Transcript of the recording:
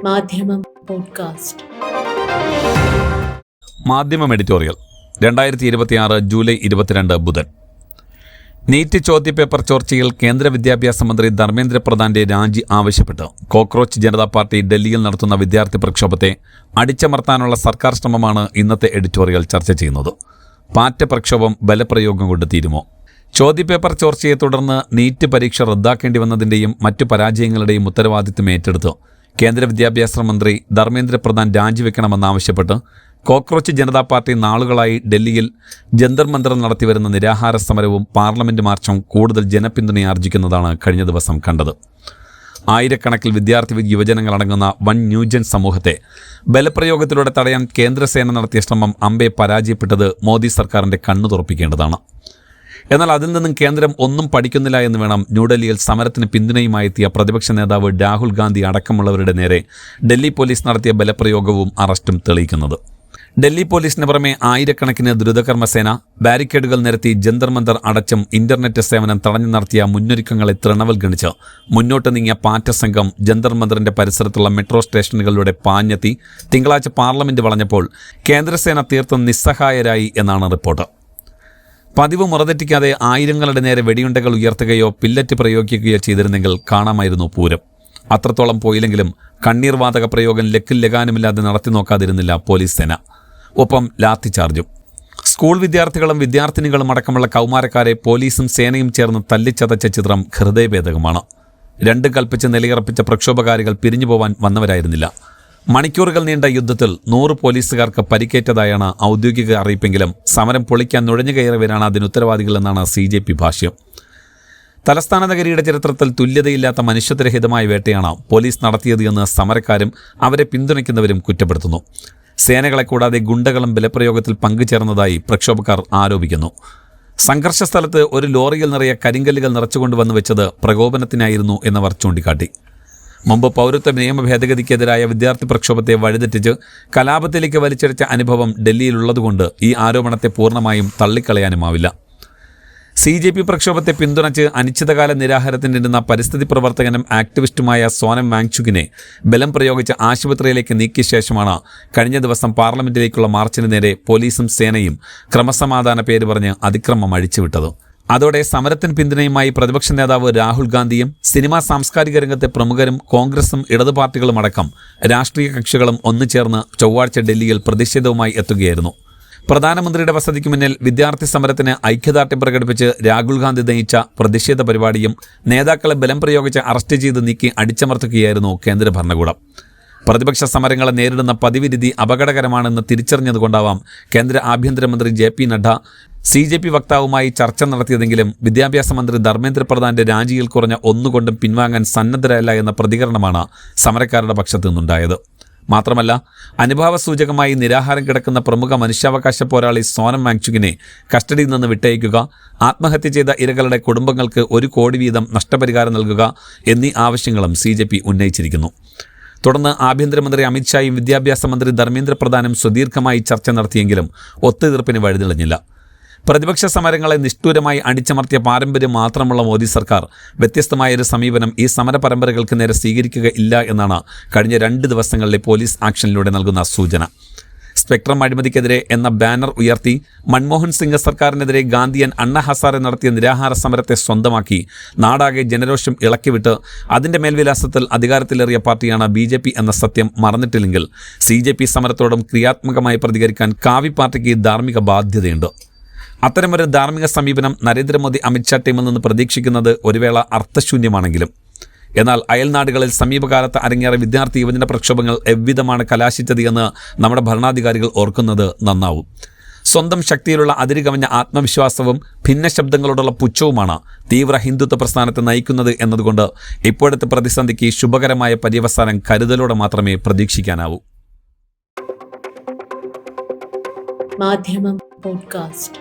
മാധ്യമം പോഡ്കാസ്റ്റ്. മാധ്യമം editorial 2026 July 22 ബുധൻ. നീറ്റ് ചോദ്യപേപ്പർ ചോർച്ചയിൽ കേന്ദ്ര വിദ്യാഭ്യാസ മന്ത്രി ധർമ്മേന്ദ്ര പ്രധാന്റെ രാജി ആവശ്യപ്പെട്ട് കോക്രോച്ച് ജനതാ പാർട്ടി ഡൽഹിയിൽ നടത്തുന്ന വിദ്യാർത്ഥി പ്രക്ഷോഭത്തെ അടിച്ചമർത്താനുള്ള സർക്കാർ ശ്രമമാണ് ഇന്നത്തെ എഡിറ്റോറിയൽ ചർച്ച ചെയ്യുന്നത്. പാറ്റ പ്രക്ഷോഭം ബലപ്രയോഗം കൊണ്ട് തീരുമോ? ചോദ്യപേപ്പർ ചോർച്ചയെ തുടർന്ന് നീറ്റ് പരീക്ഷ റദ്ദാക്കേണ്ടി വന്നതിൻ്റെയും മറ്റു പരാജയങ്ങളുടെയും ഉത്തരവാദിത്തം ഏറ്റെടുത്ത് കേന്ദ്ര വിദ്യാഭ്യാസ മന്ത്രി ധർമ്മേന്ദ്ര പ്രധാൻ രാജിവെക്കണമെന്നാവശ്യപ്പെട്ട് കോക്രോച്ച് ജനതാ പാർട്ടി നാളുകളായി ഡൽഹിയിൽ ജന്തർ മന്ദർ നടത്തിവരുന്ന നിരാഹാര സമരവും പാർലമെന്റ് മാർച്ചും കൂടുതൽ ജനപിന്തുണയാർജിക്കുന്നതാണ് കഴിഞ്ഞ ദിവസം കണ്ടത്. ആയിരക്കണക്കിൽ വിദ്യാർത്ഥി യുവജനങ്ങളടങ്ങുന്ന വൻ ന്യൂജൻ സമൂഹത്തെ ബലപ്രയോഗത്തിലൂടെ തടയാൻ കേന്ദ്രസേന നടത്തിയ ശ്രമം അമ്പെ പരാജയപ്പെട്ടത് മോദി സർക്കാരിന്റെ കണ്ണു തുറപ്പിക്കേണ്ടതാണ്. എന്നാൽ അതിൽ നിന്നും കേന്ദ്രം ഒന്നും പഠിക്കുന്നില്ല എന്ന് വേണം ന്യൂഡൽഹിയിൽ സമരത്തിന് പിന്തുണയുമായി എത്തിയ പ്രതിപക്ഷ നേതാവ് രാഹുൽ ഗാന്ധി അടക്കമുള്ളവരുടെ നേരെ ഡൽഹി പോലീസ് നടത്തിയ ബലപ്രയോഗവും അറസ്റ്റും തെളിയിക്കുന്നത്. ഡൽഹി പോലീസിന് പുറമെ ആയിരക്കണക്കിന് ദ്രുതകർമ്മസേന ബാരിക്കേഡുകൾ നിരത്തി ജന്തർ മന്ദർ അടച്ചും ഇന്റർനെറ്റ് സേവനം തടഞ്ഞു നടത്തിയ മുന്നൊരുക്കങ്ങളെ തൃണവൽഗണിച്ച് മുന്നോട്ട് നീങ്ങിയ പാറ്റ സംഘം ജന്തർ മന്ദറിന്റെ പരിസരത്തുള്ള മെട്രോ സ്റ്റേഷനുകളിലൂടെ പാഞ്ഞെത്തി തിങ്കളാഴ്ച പാർലമെന്റ് വളഞ്ഞപ്പോൾ കേന്ദ്രസേന തീർത്തും നിസ്സഹായരായി എന്നാണ് റിപ്പോർട്ട്. പതിവ് മുറതെറ്റിക്കാതെ ആയിരങ്ങളുടെ നേരെ വെടിയുണ്ടകൾ ഉയർത്തുകയോ പില്ലറ്റ് പ്രയോഗിക്കുകയോ ചെയ്തിരുന്നെങ്കിൽ കാണാമായിരുന്നു പൂരം. അത്രത്തോളം പോയില്ലെങ്കിലും കണ്ണീർ വാതക പ്രയോഗം ലക്കിൽ ലഗാനുമില്ലാതെ നടത്തി നോക്കാതിരുന്നില്ല പോലീസ് സേന. ഒപ്പം ലാത്തിചാർജും. സ്കൂൾ വിദ്യാർത്ഥികളും വിദ്യാർത്ഥിനികളും അടക്കമുള്ള കൗമാരക്കാരെ പോലീസും സേനയും ചേർന്ന് തല്ലിച്ചതച്ച ചിത്രം ഹൃദയഭേദകമാണ്. രണ്ടും കൽപ്പിച്ച് നിലയുറപ്പിച്ച പ്രക്ഷോഭകാരികൾ പിരിഞ്ഞു പോവാൻ വന്നവരായിരുന്നില്ല. മണിക്കൂറുകൾ നീണ്ട യുദ്ധത്തിൽ 100 പോലീസുകാർക്ക് പരിക്കേറ്റതായാണ് ഔദ്യോഗിക അറിയിപ്പെങ്കിലും സമരം പൊളിക്കാൻ നുഴഞ്ഞുകയറിയവരാണ് അതിന് ഉത്തരവാദികളെന്നാണ് CJP ഭാഷ്യം. തലസ്ഥാന നഗരിയുടെ ചരിത്രത്തിൽ തുല്യതയില്ലാത്ത മനുഷ്യത്വരഹിതമായ വേട്ടയാണ് പോലീസ് നടത്തിയത് എന്ന് സമരക്കാരും അവരെ പിന്തുണയ്ക്കുന്നവരും കുറ്റപ്പെടുത്തുന്നു. സേനകളെ കൂടാതെ ഗുണ്ടകളും ബലപ്രയോഗത്തിൽ പങ്കുചേർന്നതായി പ്രക്ഷോഭക്കാർ ആരോപിക്കുന്നു. സംഘർഷ സ്ഥലത്ത് ഒരു ലോറിയിൽ നിറയെ കരിങ്കല്ലുകൾ നിറച്ചുകൊണ്ടുവന്നു വെച്ചത് പ്രകോപനത്തിനായിരുന്നു എന്നവർ ചൂണ്ടിക്കാട്ടി. മുമ്പ് പൗരത്വ നിയമ ഭേദഗതിക്കെതിരായ വിദ്യാർത്ഥി പ്രക്ഷോഭത്തെ വഴിതെറ്റിച്ച് കലാപത്തിലേക്ക് വലിച്ചടിച്ച അനുഭവം ഡൽഹിയിലുള്ളതുകൊണ്ട് ഈ ആരോപണത്തെ പൂർണ്ണമായും തള്ളിക്കളയാനുമാവില്ല. CJP പ്രക്ഷോഭത്തെ പിന്തുണച്ച് അനിശ്ചിതകാല നിരാഹാരത്തിനിരുന്ന പരിസ്ഥിതി പ്രവർത്തകനും ആക്ടിവിസ്റ്റുമായ സോനം വാങ്ചുകിനെ ബലം പ്രയോഗിച്ച് ആശുപത്രിയിലേക്ക് നീക്കിയ ശേഷമാണ് കഴിഞ്ഞ ദിവസം പാർലമെന്റിലേക്കുള്ള മാർച്ചിന് നേരെ പോലീസും സേനയും ക്രമസമാധാന പേര് പറഞ്ഞ് അതിക്രമം അഴിച്ചുവിട്ടത്. അതോടെ സമരത്തിന് പിന്തുണയുമായി പ്രതിപക്ഷ നേതാവ് രാഹുൽ ഗാന്ധിയും സിനിമാ സാംസ്കാരിക രംഗത്തെ പ്രമുഖരും കോൺഗ്രസും ഇടതു പാർട്ടികളും അടക്കം രാഷ്ട്രീയ കക്ഷികളും ഒന്നുചേർന്ന് ചൊവ്വാഴ്ച ഡൽഹിയിൽ പ്രതിഷേധവുമായി എത്തുകയായിരുന്നു. പ്രധാനമന്ത്രിയുടെ വസതിക്ക് മുന്നിൽ വിദ്യാർത്ഥി സമരത്തിന് ഐക്യദാർഢ്യം പ്രകടിപ്പിച്ച് രാഹുൽ ഗാന്ധി നയിച്ച പ്രതിഷേധ പരിപാടിയും നേതാക്കളെ ബലം പ്രയോഗിച്ച് അറസ്റ്റ് ചെയ്ത് നീക്കി അടിച്ചമർത്തുകയായിരുന്നു കേന്ദ്ര ഭരണകൂടം. പ്രതിപക്ഷ സമരങ്ങളെ നേരിടുന്ന പതിവ് രീതി അപകടകരമാണെന്ന് തിരിച്ചറിഞ്ഞതുകൊണ്ടാവാം കേന്ദ്ര ആഭ്യന്തരമന്ത്രി JP നഡ്ഡ CJP വക്താവുമായി ചർച്ച നടത്തിയതെങ്കിലും വിദ്യാഭ്യാസ മന്ത്രി ധർമ്മേന്ദ്ര പ്രധാന്റെ രാജിയിൽ കുറഞ്ഞ ഒന്നുകൊണ്ടും പിൻവാങ്ങാൻ സന്നദ്ധരല്ല എന്ന പ്രതികരണമാണ് സമരക്കാരുടെ പക്ഷത്തു നിന്നുണ്ടായത്. മാത്രമല്ല, അനുഭാവസൂചകമായി നിരാഹാരം കിടക്കുന്ന പ്രമുഖ മനുഷ്യാവകാശ പോരാളി സോനം വാങ്ചുകിനെ കസ്റ്റഡിയിൽ നിന്ന് വിട്ടയക്കുക, ആത്മഹത്യ ചെയ്ത ഇരകളുടെ കുടുംബങ്ങൾക്ക് 1 കോടി വീതം നഷ്ടപരിഹാരം നൽകുക എന്നീ ആവശ്യങ്ങളും CJP ഉന്നയിച്ചിരിക്കുന്നു. തുടർന്ന് ആഭ്യന്തരമന്ത്രി അമിത്ഷായും വിദ്യാഭ്യാസ മന്ത്രി ധർമ്മേന്ദ്ര പ്രധാനും സുദീർഘമായി ചർച്ച നടത്തിയെങ്കിലും ഒത്തുതീർപ്പിന് വഴിതെളിഞ്ഞില്ല. പ്രതിപക്ഷ സമരങ്ങളെ നിഷ്ഠൂരമായി അടിച്ചമർത്തിയ പാരമ്പര്യം മാത്രമുള്ള മോദി സർക്കാർ വ്യത്യസ്തമായൊരു സമീപനം ഈ സമര പരമ്പരകൾക്ക് നേരെ സ്വീകരിക്കുകയില്ല എന്നാണ് കഴിഞ്ഞ 2 ദിവസങ്ങളിലെ പോലീസ് ആക്ഷനിലൂടെ നൽകുന്ന സൂചന. സ്പെക്ട്രം അഴിമതിക്കെതിരെ എന്ന ബാനർ ഉയർത്തി മൻമോഹൻ സിംഗ് സർക്കാരിനെതിരെ ഗാന്ധിയൻ അണ്ണ ഹസാരെ നടത്തിയ നിരാഹാര സമരത്തെ സ്വന്തമാക്കി നാടാകെ ജനരോഷം ഇളക്കിവിട്ട് അതിന്റെ മേൽവിലാസത്തിൽ അധികാരത്തിലേറിയ പാർട്ടിയാണ് BJP എന്ന സത്യം മറന്നിട്ടില്ലെങ്കിൽ CJP സമരത്തോടും ക്രിയാത്മകമായി പ്രതികരിക്കാൻ കാവി പാർട്ടിക്ക് ധാർമ്മിക ബാധ്യതയുണ്ട്. അത്തരമൊരു ധാർമ്മിക സമീപനം നരേന്ദ്രമോദി അമിത്ഷാ ടീമിൽ നിന്ന് പ്രതീക്ഷിക്കുന്നത് ഒരു വേള അർത്ഥശൂന്യമാണെങ്കിലും എന്നാൽ അയൽനാടുകളിൽ സമീപകാലത്ത് അരങ്ങേറിയ വിദ്യാർത്ഥി യുവജന പ്രക്ഷോഭങ്ങൾ എவ்விதമാണ് കലാശിച്ചത് എന്ന് നമ്മുടെ ഭരണാധികാരികൾ ഓർക്കുന്നത് നന്നാവും. സ്വന്തം ശക്തിയിലുള്ള അതിരുകവിഞ്ഞ ആത്മവിശ്വാസവും ഭിന്ന ശബ്ദങ്ങളോടുള്ള പുച്ഛവുമാണ് തീവ്ര ഹിന്ദുത്വ പ്രസ്ഥാനത്തെ നയിക്കുന്നത് എന്നതുകൊണ്ട് ഇപ്പോഴത്തെ പ്രതിസന്ധിക്ക് ശുഭകരമായ പര്യവസാനം കരുതലോടെ മാത്രമേ പ്രതീക്ഷിക്കാനാവൂ. മാധ്യമം പോഡ്കാസ്റ്റ്.